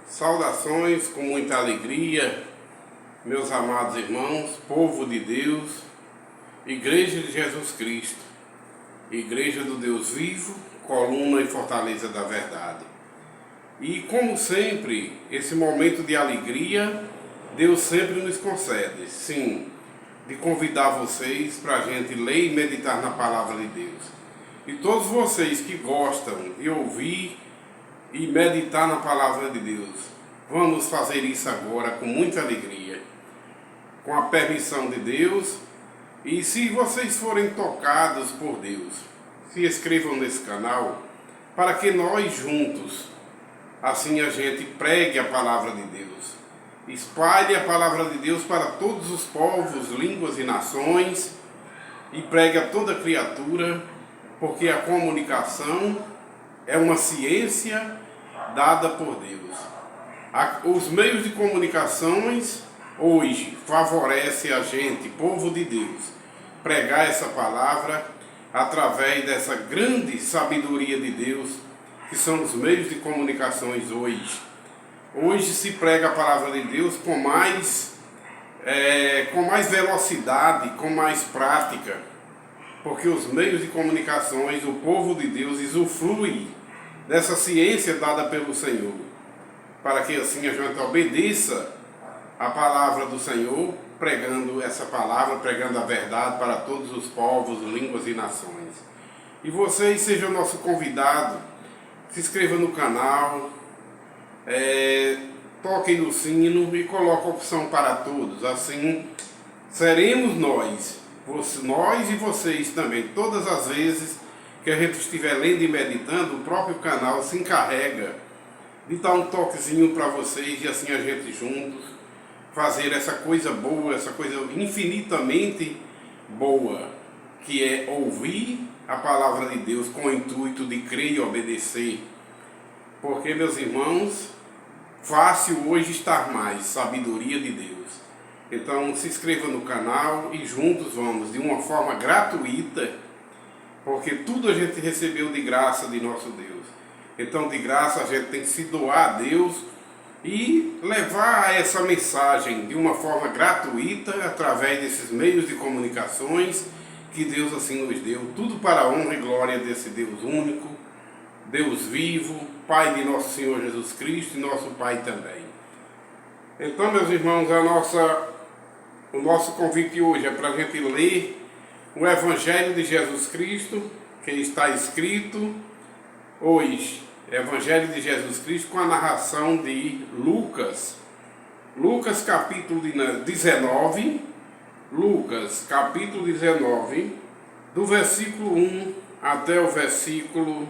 Saudações com muita alegria, meus amados irmãos, povo de Deus, Igreja de Jesus Cristo, Igreja do Deus vivo, coluna e fortaleza da verdade. E como sempre, esse momento de alegria, Deus sempre nos concede, sim, de convidar vocês para a gente ler e meditar na palavra de Deus. E todos vocês que gostam de ouvir e meditar na palavra de Deus, vamos fazer isso agora com muita alegria, com a permissão de Deus. E se vocês forem tocados por Deus, se inscrevam nesse canal, para que nós juntos, assim a gente pregue a palavra de Deus, espalhe a palavra de Deus para todos os povos, línguas e nações, e pregue a toda criatura, porque a comunicação é uma ciência dada por Deus. Os meios de comunicações hoje favorecem a gente, povo de Deus, pregar essa palavra através dessa grande sabedoria de Deus, que são os meios de comunicações hoje. Hoje se prega a palavra de Deus com mais velocidade, com mais prática, porque os meios de comunicações, o povo de Deus usufrui dessa ciência dada pelo Senhor, para que assim a gente obedeça a palavra do Senhor, pregando essa palavra, pregando a verdade para todos os povos, línguas e nações. E vocês sejam nosso convidado, se inscreva no canal, toquem no sino e coloquem a opção para todos, assim seremos nós e vocês também, todas as vezes que a gente estiver lendo e meditando, o próprio canal se encarrega de dar um toquezinho para vocês e assim a gente juntos fazer essa coisa boa, essa coisa infinitamente boa, que é ouvir a palavra de Deus com o intuito de crer e obedecer. Porque, meus irmãos, fácil hoje estar mais, sabedoria de Deus. Então se inscreva no canal e juntos vamos, de uma forma gratuita, porque tudo a gente recebeu de graça de nosso Deus. Então de graça a gente tem que se doar a Deus e levar essa mensagem de uma forma gratuita, através desses meios de comunicações que Deus assim nos deu, tudo para a honra e glória desse Deus único, Deus vivo, Pai de nosso Senhor Jesus Cristo e nosso Pai também. Então, meus irmãos, o nosso convite hoje é para a gente ler o Evangelho de Jesus Cristo, que está escrito hoje, Evangelho de Jesus Cristo, com a narração de Lucas. Lucas capítulo 19, do versículo 1 até o versículo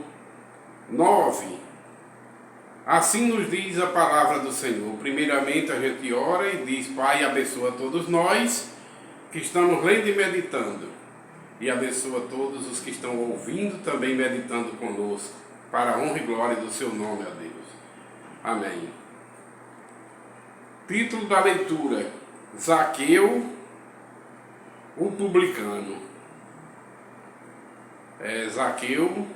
9. Assim nos diz a palavra do Senhor. Primeiramente a gente ora e diz: Pai, abençoa todos nós que estamos lendo e meditando, e abençoa todos os que estão ouvindo também meditando conosco, para a honra e glória do seu nome, ó Deus. Amém. Título da leitura: Zaqueu, o publicano. Zaqueu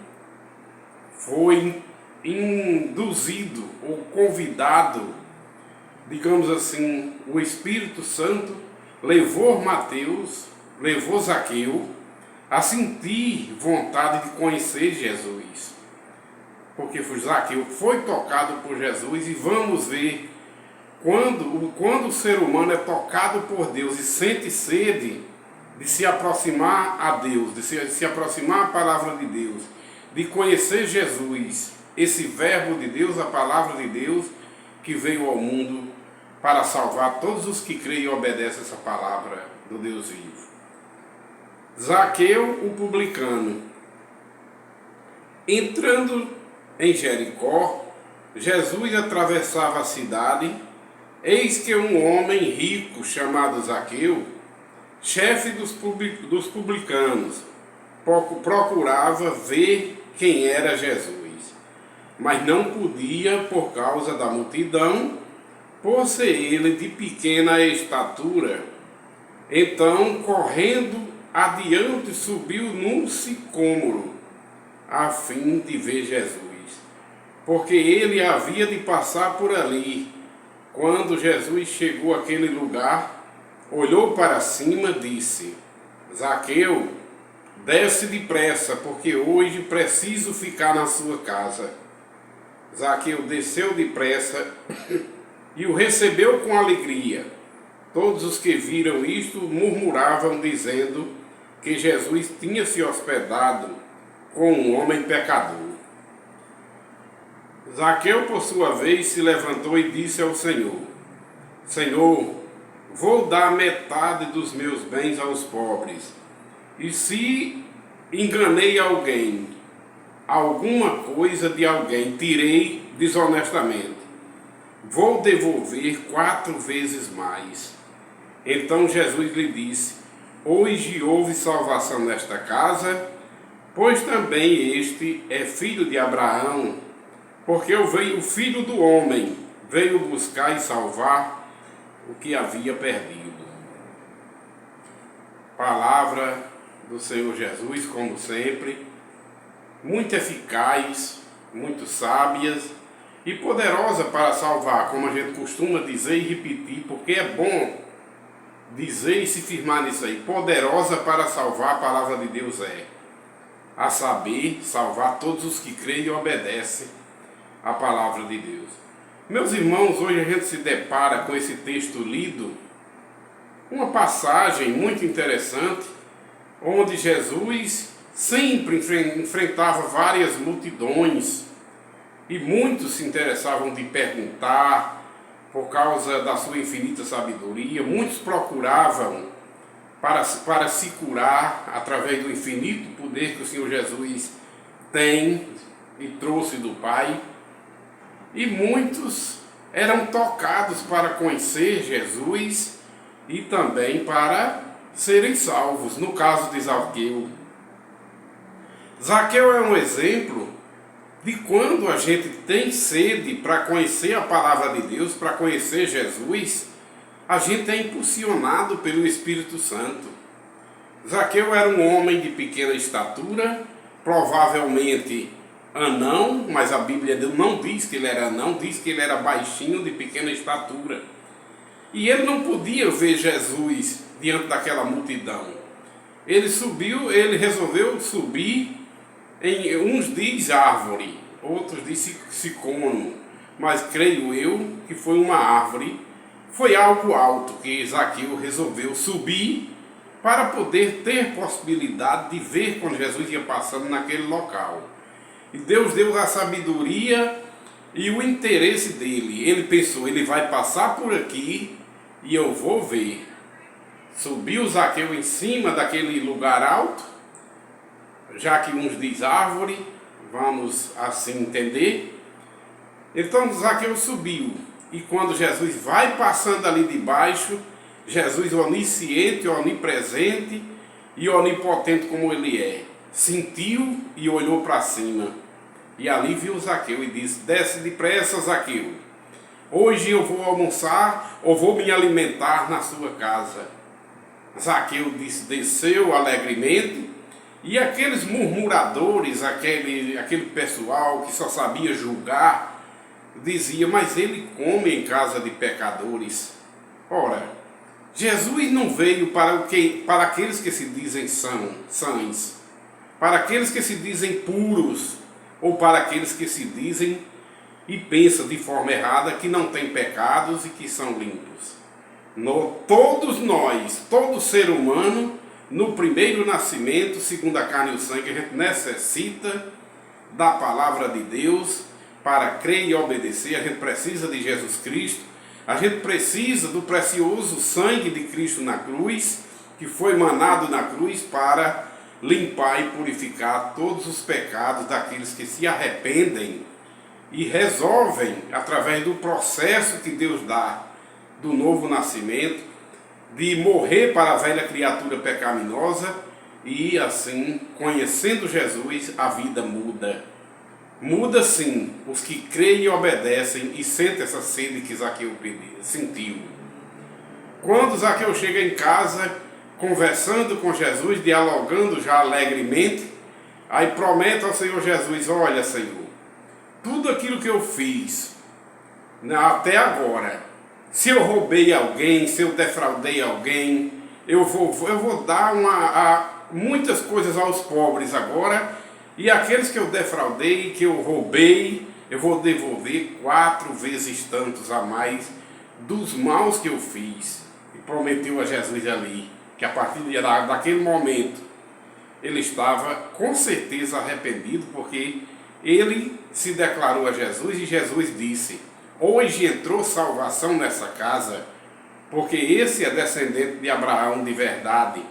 foi induzido ou convidado, digamos assim, o Espírito Santo levou Zaqueu a sentir vontade de conhecer Jesus, porque Zaqueu foi tocado por Jesus. E vamos ver, quando o ser humano é tocado por Deus e sente sede de se aproximar a Deus, de se aproximar à palavra de Deus, de conhecer Jesus, esse verbo de Deus, a palavra de Deus, que veio ao mundo para salvar todos os que creem e obedecem essa palavra do Deus vivo. Zaqueu, o publicano. Entrando em Jericó, Jesus atravessava a cidade. Eis que um homem rico chamado Zaqueu, chefe dos publicanos, procurava ver quem era Jesus, mas não podia por causa da multidão, por ser ele de pequena estatura. Então, correndo adiante, subiu num sicômoro, a fim de ver Jesus, porque ele havia de passar por ali. Quando Jesus chegou àquele lugar, olhou para cima e disse: Zaqueu, desce depressa, porque hoje preciso ficar na sua casa. Zaqueu desceu depressa e o recebeu com alegria. Todos os que viram isto murmuravam, dizendo que Jesus tinha se hospedado com um homem pecador. Zaqueu, por sua vez, se levantou e disse ao Senhor: Senhor, vou dar metade dos meus bens aos pobres. E se enganei alguém, alguma coisa de alguém tirei desonestamente, vou devolver 4 vezes mais. Então Jesus lhe disse: Hoje houve salvação nesta casa, pois também este é filho de Abraão, porque o Filho do Homem veio buscar e salvar o que havia perdido. Palavra do Senhor Jesus, como sempre, muito eficaz, muito sábias e poderosa para salvar, como a gente costuma dizer e repetir, porque é bom dizer e se firmar nisso aí. Poderosa para salvar, a palavra de Deus é, a saber, salvar todos os que creem e obedecem a palavra de Deus. Meus irmãos, hoje a gente se depara com esse texto lido, uma passagem muito interessante, onde Jesus sempre enfrentava várias multidões e muitos se interessavam de perguntar por causa da sua infinita sabedoria. Muitos procuravam para se curar através do infinito poder que o Senhor Jesus tem e trouxe do Pai. E muitos eram tocados para conhecer Jesus e também para serem salvos. No caso de Zaqueu. Zaqueu é um exemplo de quando a gente tem sede para conhecer a palavra de Deus, para conhecer Jesus, a gente é impulsionado pelo Espírito Santo. Zaqueu era um homem de pequena estatura, provavelmente anão, mas a Bíblia não diz que ele era anão, diz que ele era baixinho, de pequena estatura. E ele não podia ver Jesus diante daquela multidão. Ele resolveu subir em uns diz árvore, outros diz sicômoro, mas creio eu que foi uma árvore, foi algo alto que Zaqueu resolveu subir para poder ter possibilidade de ver quando Jesus ia passando naquele local. E Deus deu a sabedoria e o interesse dele. Ele pensou, ele vai passar por aqui e eu vou ver. Subiu Zaqueu em cima daquele lugar alto, já que uns diz árvore, vamos assim entender. Então Zaqueu subiu, e quando Jesus vai passando ali de baixo, Jesus onisciente, onipresente e onipotente como ele é, sentiu e olhou para cima, e ali viu Zaqueu e disse: Desce depressa, Zaqueu, hoje eu vou almoçar ou vou me alimentar na sua casa. Zaqueu desceu alegremente, e aqueles murmuradores, aquele pessoal que só sabia julgar, dizia: mas ele come em casa de pecadores. Ora, Jesus não veio para aqueles que se dizem sãos, para aqueles que se dizem puros, ou para aqueles que se dizem e pensam de forma errada que não têm pecados e que são limpos. Todos nós, todo ser humano, no primeiro nascimento, segundo a carne e o sangue, a gente necessita da palavra de Deus para crer e obedecer. A gente precisa de Jesus Cristo, a gente precisa do precioso sangue de Cristo na cruz, que foi manado na cruz para limpar e purificar todos os pecados daqueles que se arrependem e resolvem, através do processo que Deus dá do novo nascimento, de morrer para a velha criatura pecaminosa e assim, conhecendo Jesus, a vida muda. Muda sim os que creem e obedecem e sentem essa sede que Zaqueu sentiu. Quando Zaqueu chega em casa, conversando com Jesus, dialogando já alegremente, aí promete ao Senhor Jesus: olha, Senhor, tudo aquilo que eu fiz, né, até agora, se eu roubei alguém, se eu defraudei alguém, eu vou dar muitas coisas aos pobres agora, e aqueles que eu defraudei, que eu roubei, eu vou devolver 4 vezes tantos a mais dos maus que eu fiz. E prometeu a Jesus ali, que a partir daquele momento, ele estava com certeza arrependido, porque ele se declarou a Jesus e Jesus disse: hoje entrou salvação nessa casa, porque esse é descendente de Abraão de verdade.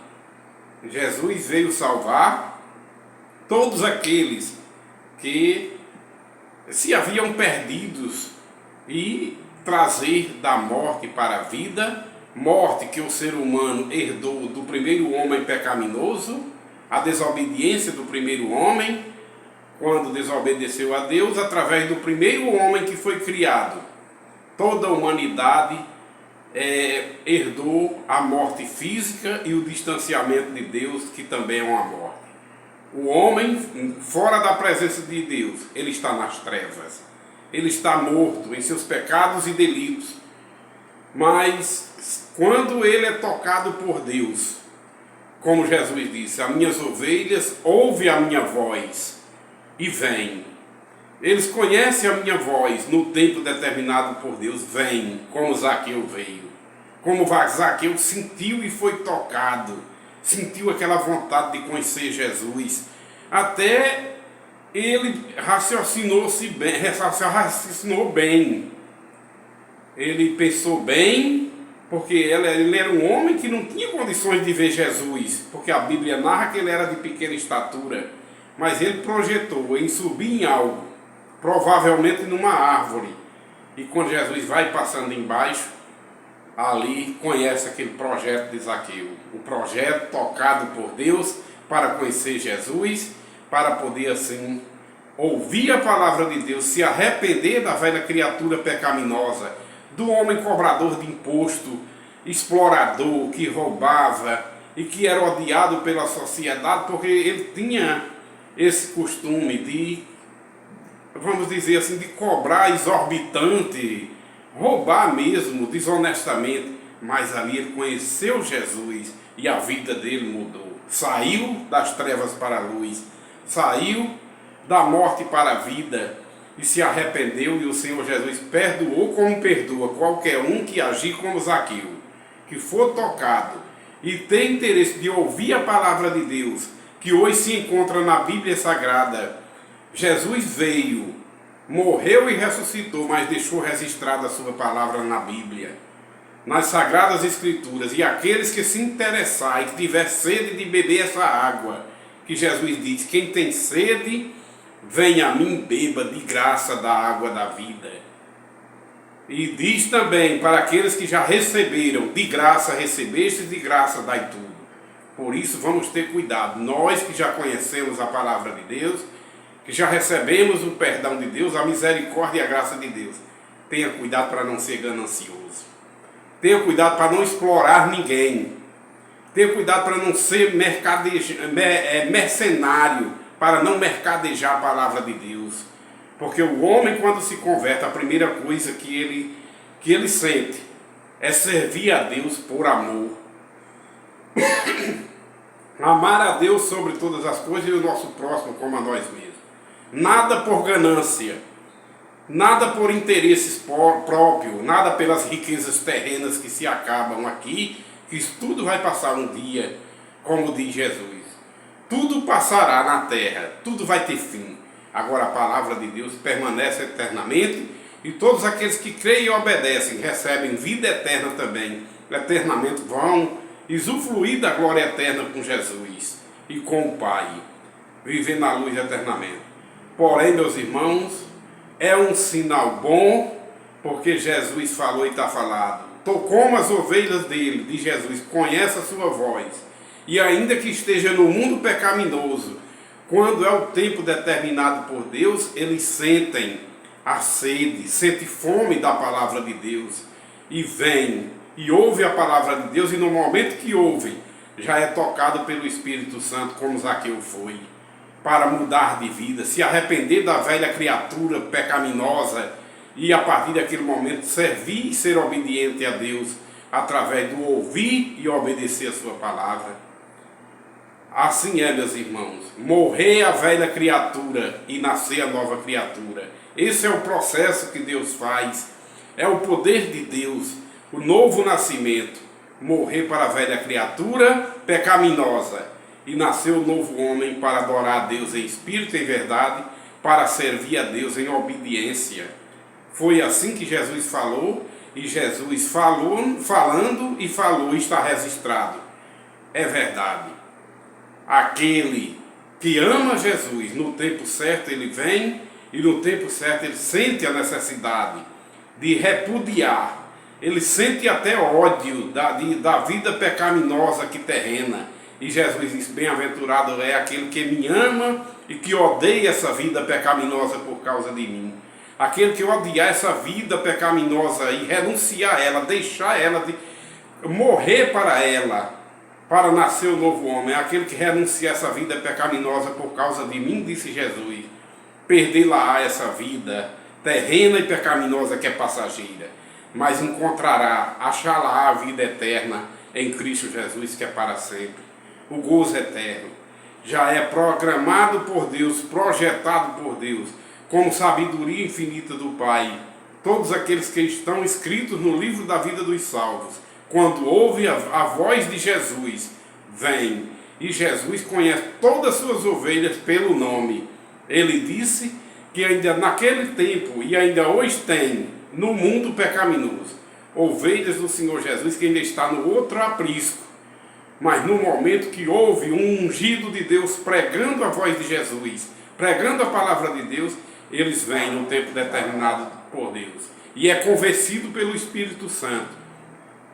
Jesus veio salvar todos aqueles que se haviam perdidos e trazer da morte para a vida, morte que o ser humano herdou do primeiro homem pecaminoso, a desobediência do primeiro homem, quando desobedeceu a Deus, através do primeiro homem que foi criado. Toda a humanidade herdou a morte física e o distanciamento de Deus, que também é uma morte. O homem, fora da presença de Deus, ele está nas trevas. Ele está morto em seus pecados e delitos. Mas quando ele é tocado por Deus, como Jesus disse: as minhas ovelhas ouvem a minha voz e vêm. Eles conhecem a minha voz no tempo determinado por Deus, vêm, como Zaqueu veio. Como Zaqueu sentiu e foi tocado, sentiu aquela vontade de conhecer Jesus. Até ele raciocinou bem. Ele pensou bem, porque ele era um homem que não tinha condições de ver Jesus, porque a Bíblia narra que ele era de pequena estatura, mas ele projetou em subir em algo, provavelmente numa árvore, e quando Jesus vai passando embaixo, ali conhece aquele projeto de Zaqueu, o projeto tocado por Deus para conhecer Jesus, para poder assim ouvir a palavra de Deus, se arrepender da velha criatura pecaminosa, do homem cobrador de imposto, explorador, que roubava e que era odiado pela sociedade, porque ele tinha esse costume de, vamos dizer assim, de cobrar exorbitante, roubar mesmo, desonestamente. Mas ali ele conheceu Jesus e a vida dele mudou. Saiu das trevas para a luz, saiu da morte para a vida e se arrependeu, e o Senhor Jesus perdoou como perdoa qualquer um que agir como Zaqueu, que for tocado e tem interesse de ouvir a palavra de Deus, que hoje se encontra na Bíblia Sagrada. Jesus veio, morreu e ressuscitou, mas deixou registrada a sua palavra na Bíblia, nas Sagradas Escrituras. E aqueles que se interessarem, que tiver sede de beber essa água, que Jesus diz: quem tem sede, venha a mim, beba de graça da água da vida. E diz também para aqueles que já receberam: de graça recebeste, de graça dai tudo. Por isso vamos ter cuidado, nós que já conhecemos a palavra de Deus, que já recebemos o perdão de Deus, a misericórdia e a graça de Deus. Tenha cuidado para não ser ganancioso. Tenha cuidado para não explorar ninguém. Tenha cuidado para não ser mercenário, para não mercadejar a palavra de Deus. Porque o homem, quando se converte, a primeira coisa que ele sente é servir a Deus por amor. Amar a Deus sobre todas as coisas e o nosso próximo como a nós mesmos. Nada por ganância, nada por interesses próprios, nada pelas riquezas terrenas que se acabam aqui, que isso tudo vai passar um dia, como diz Jesus. Tudo passará na terra, tudo vai ter fim. Agora a palavra de Deus permanece eternamente, e todos aqueles que creem e obedecem recebem vida eterna também. Eternamente vão usufruir da glória eterna com Jesus e com o Pai, viver na luz eternamente. Porém, meus irmãos, é um sinal bom, porque Jesus falou e está falado. Como as ovelhas dele, de Jesus, conhece a sua voz, e ainda que esteja no mundo pecaminoso, quando é o tempo determinado por Deus, eles sentem a sede, sentem fome da palavra de Deus, e vêm, e ouvem a palavra de Deus, e no momento que ouvem, já é tocado pelo Espírito Santo, como Zaqueu foi. para mudar de vida, se arrepender da velha criatura pecaminosa e a partir daquele momento servir e ser obediente a Deus através do ouvir e obedecer a sua palavra. Assim é, meus irmãos, morrer a velha criatura e nascer a nova criatura. Esse é o processo que Deus faz, é o poder de Deus, o novo nascimento, morrer para a velha criatura pecaminosa e nascer o novo homem para adorar a Deus em espírito e em verdade, para servir a Deus em obediência. Foi assim que Jesus falou, e Jesus falando e falou, está registrado. É verdade. Aquele que ama Jesus, no tempo certo ele vem, e no tempo certo ele sente a necessidade de repudiar. Ele sente até ódio da vida pecaminosa que terrena. E Jesus diz, bem-aventurado é aquele que me ama e que odeia essa vida pecaminosa por causa de mim. Aquele que odiar essa vida pecaminosa e renunciar a ela, deixar ela, de morrer para ela, para nascer o novo homem. É aquele que renuncia a essa vida pecaminosa por causa de mim, disse Jesus. Perder-la essa vida terrena e pecaminosa que é passageira, mas encontrará, achará a vida eterna em Cristo Jesus, que é para sempre. O gozo eterno já é programado por Deus, projetado por Deus, como sabedoria infinita do Pai. Todos aqueles que estão escritos no livro da vida dos salvos, quando ouvem a voz de Jesus, vêm. E Jesus conhece todas as suas ovelhas pelo nome. Ele disse que ainda naquele tempo, e ainda hoje tem, no mundo pecaminoso, ovelhas do Senhor Jesus que ainda está no outro aprisco. Mas no momento que houve um ungido de Deus pregando a voz de Jesus, pregando a palavra de Deus, eles vêm no tempo determinado por Deus. E é convencido pelo Espírito Santo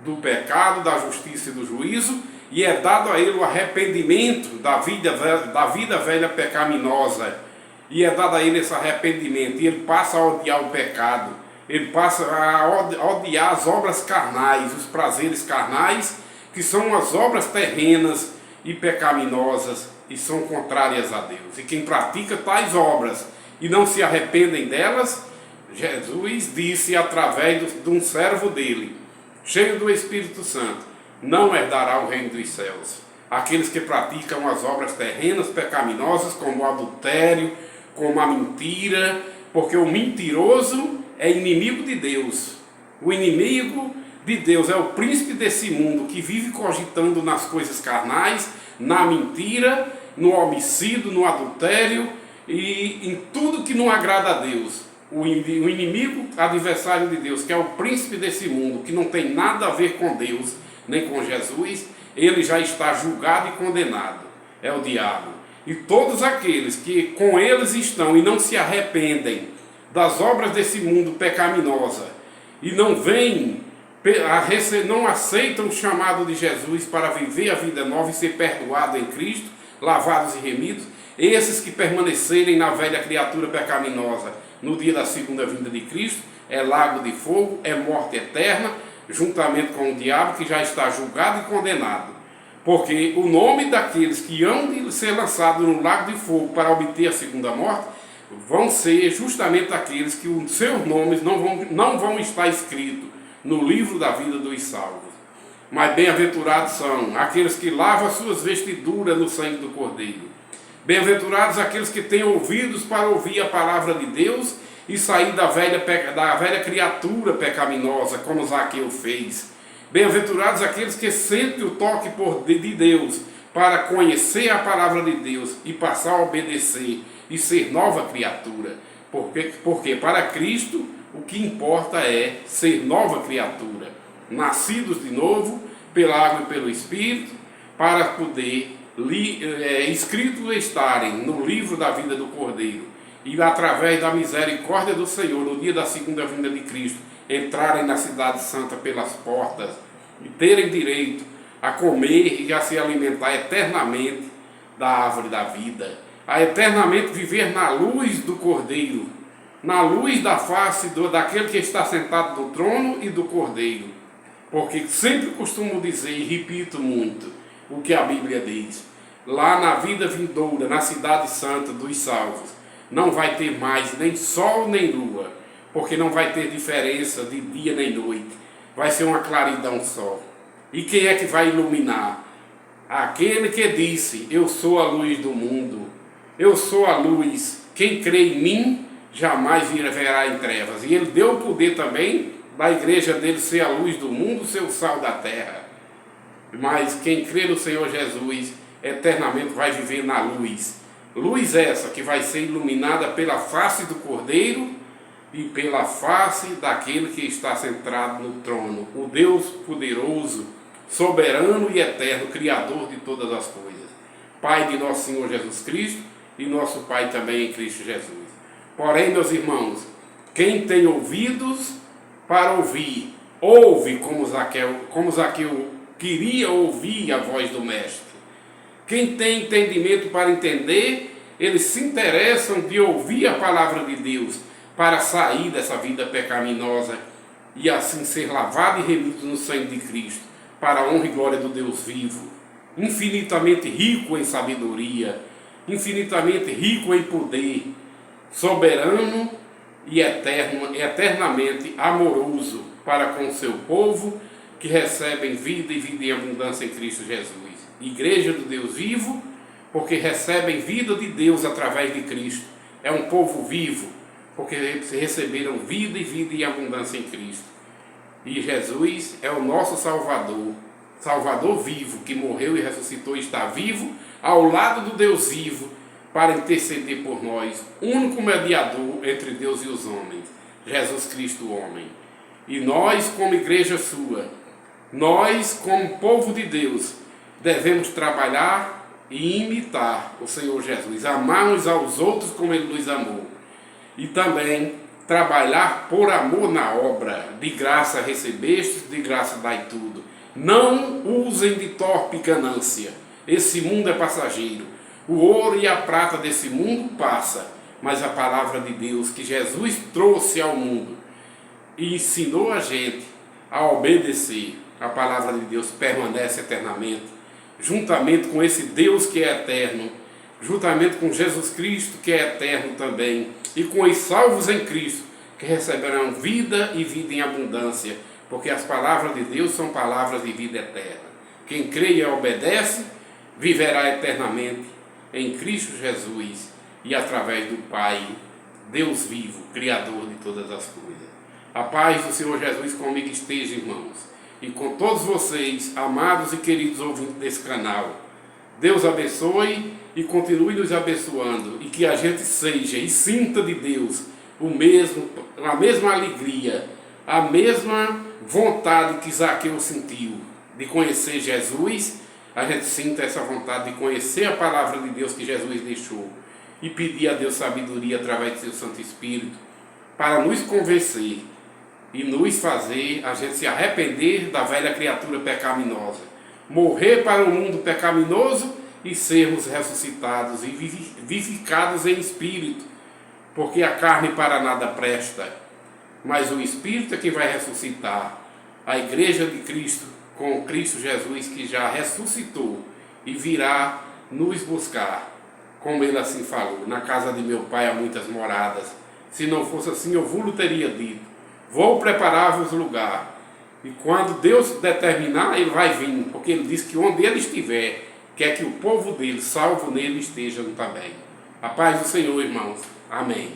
do pecado, da justiça e do juízo, e é dado a ele o arrependimento da vida velha pecaminosa. E é dado a ele esse arrependimento, e ele passa a odiar o pecado, ele passa a odiar as obras carnais, os prazeres carnais, que são as obras terrenas e pecaminosas e são contrárias a Deus. E quem pratica tais obras e não se arrependem delas, Jesus disse através de um servo dele, cheio do Espírito Santo, não herdará o reino dos céus. Aqueles que praticam as obras terrenas pecaminosas, como o adultério, como a mentira, porque o mentiroso é inimigo de Deus. O inimigo de Deus é o príncipe desse mundo que vive cogitando nas coisas carnais, na mentira, no homicídio, no adultério e em tudo que não agrada a Deus. O inimigo, adversário de Deus, que é o príncipe desse mundo, que não tem nada a ver com Deus, nem com Jesus, ele já está julgado e condenado. É o diabo. E todos aqueles que com eles estão e não se arrependem das obras desse mundo pecaminosa e não vêm, não aceitam o chamado de Jesus para viver a vida nova e ser perdoado em Cristo, lavados e remidos, esses que permanecerem na velha criatura pecaminosa no dia da segunda vinda de Cristo, é lago de fogo, é morte eterna, juntamente com o diabo que já está julgado e condenado. Porque o nome daqueles que hão de ser lançados no lago de fogo para obter a segunda morte, vão ser justamente aqueles que os seus nomes não vão estar escritos no livro da vida dos salvos. Mas bem-aventurados são aqueles que lavam as suas vestiduras no sangue do Cordeiro. Bem-aventurados aqueles que têm ouvidos para ouvir a palavra de Deus e sair da velha criatura pecaminosa, como Zaqueu fez. Bem-aventurados aqueles que sentem o toque de Deus para conhecer a palavra de Deus e passar a obedecer e ser nova criatura. Porque para Cristo o que importa é ser nova criatura, nascidos de novo pela água e pelo Espírito, para poder escritos estarem no livro da vida do Cordeiro e através da misericórdia do Senhor no dia da segunda vinda de Cristo entrarem na cidade santa pelas portas e terem direito a comer e a se alimentar eternamente da árvore da vida, a eternamente viver na luz do Cordeiro, na luz da face daquele que está sentado no trono e do Cordeiro. Porque sempre costumo dizer e repito muito o que a Bíblia diz: lá na vida vindoura, na cidade santa dos salvos, não vai ter mais nem sol nem lua, porque não vai ter diferença de dia nem noite, vai ser uma claridão só. E quem é que vai iluminar? Aquele que disse: eu sou a luz do mundo, eu sou a luz, quem crê em mim jamais viverá em trevas. E ele deu o poder também da igreja dele ser a luz do mundo, ser o sal da terra. Mas quem crê no Senhor Jesus eternamente vai viver na luz. Luz essa que vai ser iluminada pela face do Cordeiro e pela face daquele que está sentado no trono, o Deus poderoso, soberano e eterno, Criador de todas as coisas, Pai de nosso Senhor Jesus Cristo e nosso Pai também em Cristo Jesus. Porém, meus irmãos, quem tem ouvidos para ouvir, ouve como Zaqueu queria ouvir a voz do Mestre. Quem tem entendimento para entender, eles se interessam de ouvir a palavra de Deus para sair dessa vida pecaminosa e assim ser lavado e remido no sangue de Cristo, para a honra e glória do Deus vivo, infinitamente rico em sabedoria, infinitamente rico em poder, soberano e eternamente amoroso para com o seu povo, que recebem vida e vida em abundância em Cristo Jesus. Igreja do Deus vivo, porque recebem vida de Deus através de Cristo. É um povo vivo, porque receberam vida e vida em abundância em Cristo. E Jesus é o nosso Salvador, Salvador vivo, que morreu e ressuscitou e está vivo, ao lado do Deus vivo, para interceder por nós, único mediador entre Deus e os homens, Jesus Cristo, homem. E nós, como igreja sua, nós, como povo de Deus, devemos trabalhar e imitar o Senhor Jesus, amar uns aos outros como Ele nos amou, e também trabalhar por amor na obra. De graça recebestes, de graça dai tudo. Não usem de torpe ganância, esse mundo é passageiro, o ouro e a prata desse mundo passa, mas a palavra de Deus que Jesus trouxe ao mundo e ensinou a gente a obedecer, a palavra de Deus permanece eternamente, juntamente com esse Deus que é eterno, juntamente com Jesus Cristo que é eterno também, e com os salvos em Cristo, que receberão vida e vida em abundância, porque as palavras de Deus são palavras de vida eterna. Quem crê e obedece, viverá eternamente em Cristo Jesus e através do Pai, Deus vivo, Criador de todas as coisas. A paz do Senhor Jesus comigo esteja, irmãos, e com todos vocês, amados e queridos ouvintes desse canal. Deus abençoe e continue nos abençoando, e que a gente seja e sinta de Deus a mesma alegria, a mesma vontade que Zaqueu sentiu de conhecer Jesus. A gente sinta essa vontade de conhecer a palavra de Deus que Jesus deixou e pedir a Deus sabedoria através do seu Santo Espírito para nos convencer e nos fazer a gente se arrepender da velha criatura pecaminosa, morrer para o mundo pecaminoso e sermos ressuscitados e vivificados em espírito, porque a carne para nada presta, mas o Espírito é que vai ressuscitar a igreja de Cristo com Cristo Jesus, que já ressuscitou e virá nos buscar, como ele assim falou: na casa de meu pai há muitas moradas, se não fosse assim eu vos teria dito, vou preparar-vos lugar, e quando Deus determinar, ele vai vir, porque ele diz que onde ele estiver, quer que o povo dele, salvo nele, estejam também. A paz do Senhor, irmãos. Amém.